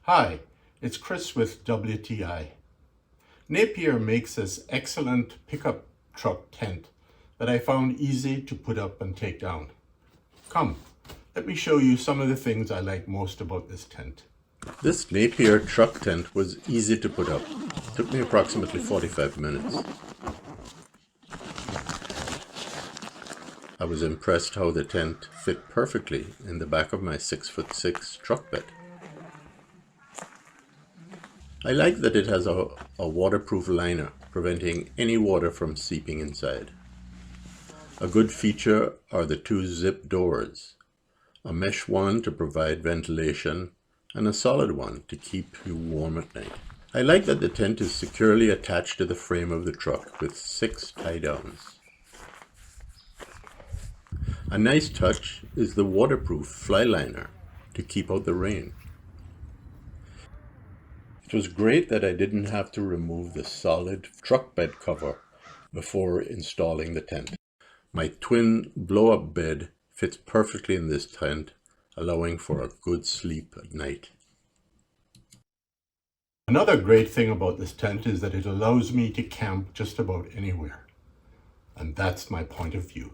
Hi, it's Chris with WTI. Napier makes this excellent pickup truck tent that I found easy to put up and take down. Come, let me show you some of the things I like most about this tent. This Napier truck tent was easy to put up. It took me approximately 45 minutes. I was impressed how the tent fit perfectly in the back of my 6'6" truck bed. I like that it has a waterproof liner, preventing any water from seeping inside. A good feature are the two zip doors, a mesh one to provide ventilation and a solid one to keep you warm at night. I like that the tent is securely attached to the frame of the truck with 6 tie-downs. A nice touch is the waterproof fly liner to keep out the rain. It was great that I didn't have to remove the solid truck bed cover before installing the tent. My twin blow-up bed fits perfectly in this tent, allowing for a good sleep at night. Another great thing about this tent is that it allows me to camp just about anywhere. And that's my point of view.